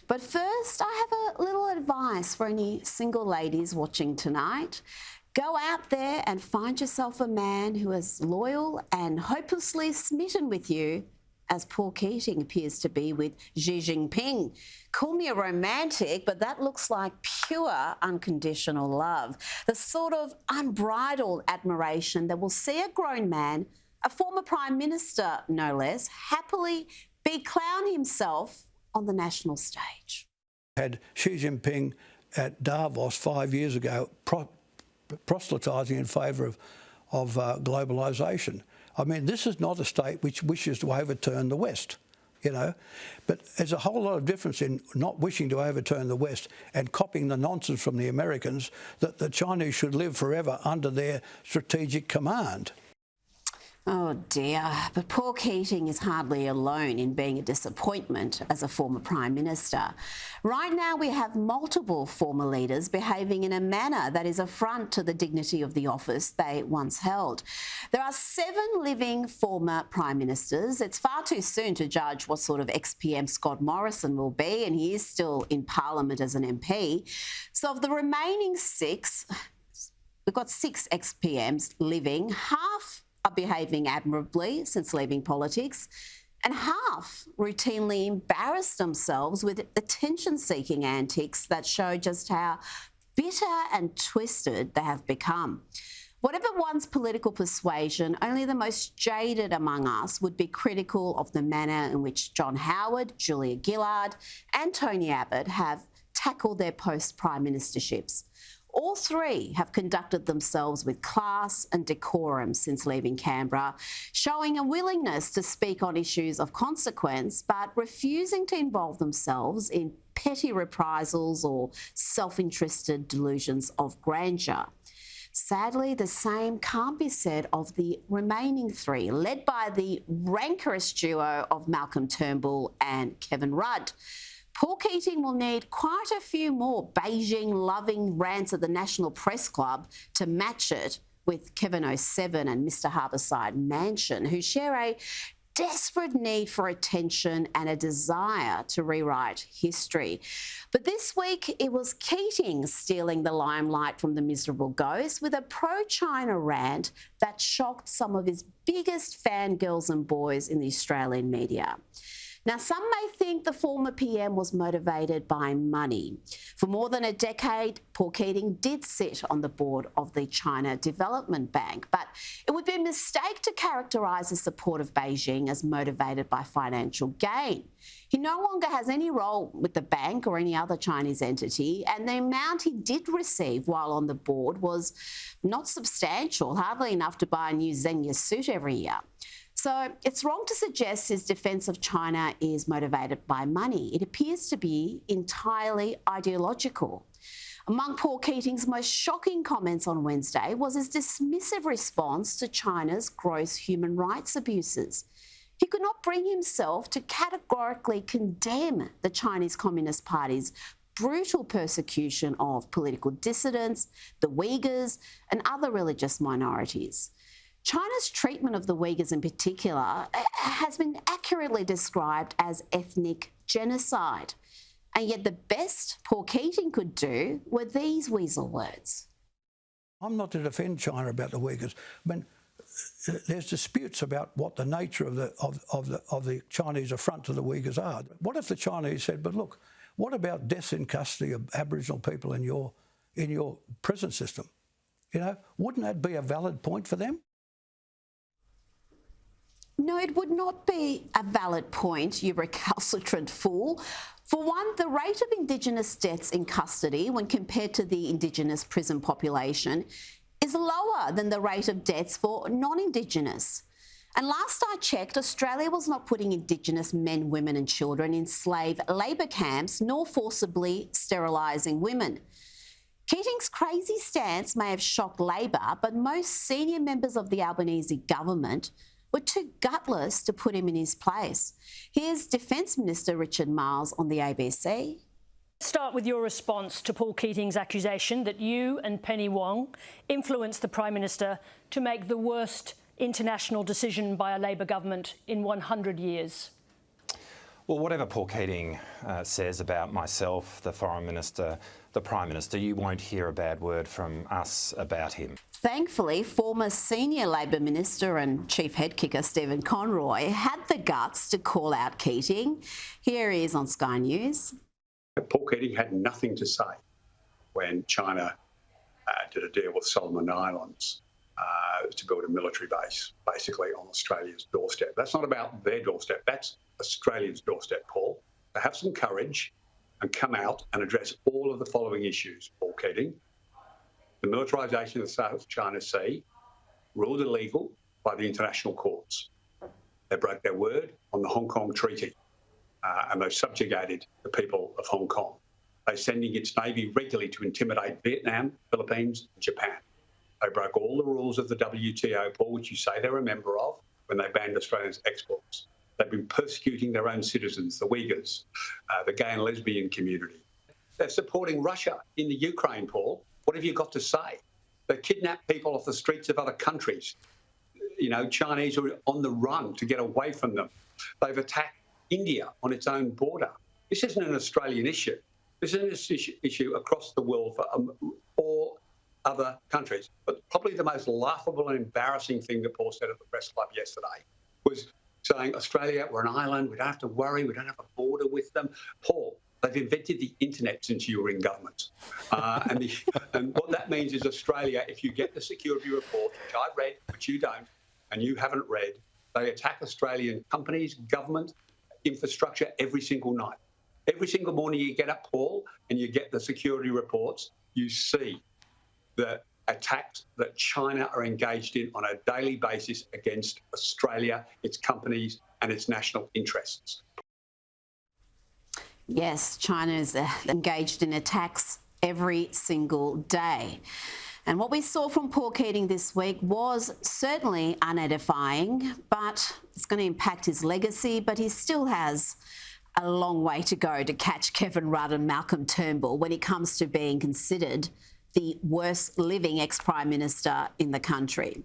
But first, I have a little advice for any single ladies watching tonight. Go out there and find yourself a man who is loyal and hopelessly smitten with you, as Paul Keating appears to be with Xi Jinping. Call me a romantic, but that looks like pure unconditional love. The sort of unbridled admiration that will see a grown man, a former Prime Minister no less, happily beclown himself on the national stage. Had Xi Jinping at Davos 5 years ago proselytising in favour of globalisation. I mean, this is not a state which wishes to overturn the West, you know. But there's a whole lot of difference in not wishing to overturn the West and copying the nonsense from the Americans that the Chinese should live forever under their strategic command. Oh dear, but Paul Keating is hardly alone in being a disappointment as a former Prime Minister. Right now we have multiple former leaders behaving in a manner that is affront to the dignity of the office they once held. There are 7 living former Prime Ministers. It's far too soon to judge what sort of ex-PM Scott Morrison will be, and he is still in Parliament as an MP. So of the remaining 6, we've got 6 ex-PMs living. Half are behaving admirably since leaving politics, and half routinely embarrass themselves with attention-seeking antics that show just how bitter and twisted they have become. Whatever one's political persuasion, only the most jaded among us would be critical of the manner in which John Howard, Julia Gillard and Tony Abbott have tackled their post-prime ministerships. All 3 have conducted themselves with class and decorum since leaving Canberra, showing a willingness to speak on issues of consequence, but refusing to involve themselves in petty reprisals or self-interested delusions of grandeur. Sadly, the same can't be said of the remaining 3, led by the rancorous duo of Malcolm Turnbull and Kevin Rudd. Paul Keating will need quite a few more Beijing-loving rants at the National Press Club to match it with Kevin 07 and Mr Harbourside Mansion, who share a desperate need for attention and a desire to rewrite history. But this week, it was Keating stealing the limelight from the miserable ghost with a pro-China rant that shocked some of his biggest fangirls and boys in the Australian media. Now, some may think the former PM was motivated by money. For more than a decade, Paul Keating did sit on the board of the China Development Bank, but it would be a mistake to characterise the support of Beijing as motivated by financial gain. He no longer has any role with the bank or any other Chinese entity, and the amount he did receive while on the board was not substantial, hardly enough to buy a new Xenia suit every year. So it's wrong to suggest his defence of China is motivated by money. It appears to be entirely ideological. Among Paul Keating's most shocking comments on Wednesday was his dismissive response to China's gross human rights abuses. He could not bring himself to categorically condemn the Chinese Communist Party's brutal persecution of political dissidents, the Uyghurs and other religious minorities. China's treatment of the Uyghurs in particular has been accurately described as ethnic genocide. And yet the best Paul Keating could do were these weasel words. I'm not to defend China about the Uyghurs. I mean, there's disputes about what the nature of the Chinese affront to the Uyghurs are. What if the Chinese said, but look, what about deaths in custody of Aboriginal people in your prison system? You know, wouldn't that be a valid point for them? No, it would not be a valid point, you recalcitrant fool. For one, the rate of Indigenous deaths in custody when compared to the Indigenous prison population is lower than the rate of deaths for non-Indigenous. And last I checked, Australia was not putting Indigenous men, women and children in slave labour camps, nor forcibly sterilising women. Keating's crazy stance may have shocked Labor, but most senior members of the Albanese government were too gutless to put him in his place. Here's Defence Minister Richard Marles on the ABC. Start with your response to Paul Keating's accusation that you and Penny Wong influenced the Prime Minister to make the worst international decision by a Labor government in 100 years. Well, whatever Paul Keating says about myself, the Foreign Minister, the Prime Minister, you won't hear a bad word from us about him. Thankfully, former senior Labor Minister and chief head kicker Stephen Conroy had the guts to call out Keating. Here he is on Sky News. Paul Keating had nothing to say when China did a deal with Solomon Islands to build a military base, basically on Australia's doorstep. That's not about their doorstep, that's Australia's doorstep, Paul. So have some courage and come out and address all of the following issues, Paul Keating. The militarisation of the South China Sea, ruled illegal by the international courts. They broke their word on the Hong Kong Treaty and they've subjugated the people of Hong Kong. They're sending its navy regularly to intimidate Vietnam, Philippines and Japan. They broke all the rules of the WTO, Paul, which you say they're a member of, when they banned Australia's exports. They've been persecuting their own citizens, the Uyghurs, the gay and lesbian community. They're supporting Russia in the Ukraine, Paul. What have you got to say? They kidnap people off the streets of other countries. You know, Chinese are on the run to get away from them. They've attacked India on its own border. This isn't an Australian issue. This is an issue across the world for all other countries. But probably the most laughable and embarrassing thing that Paul said at the press club yesterday was saying, Australia, we're an island, we don't have to worry, we don't have a border with them. Paul, they've invented the internet since you were in government. And what that means is Australia, if you get the security report, which I've read, which you don't, and you haven't read, they attack Australian companies, government, infrastructure every single night. Every single morning you get up, Paul, and you get the security reports, you see the attacks that China are engaged in on a daily basis against Australia, its companies and its national interests. Yes, China is engaged in attacks every single day. And what we saw from Paul Keating this week was certainly unedifying, but it's going to impact his legacy, but he still has a long way to go to catch Kevin Rudd and Malcolm Turnbull when it comes to being considered the worst living ex-Prime Minister in the country.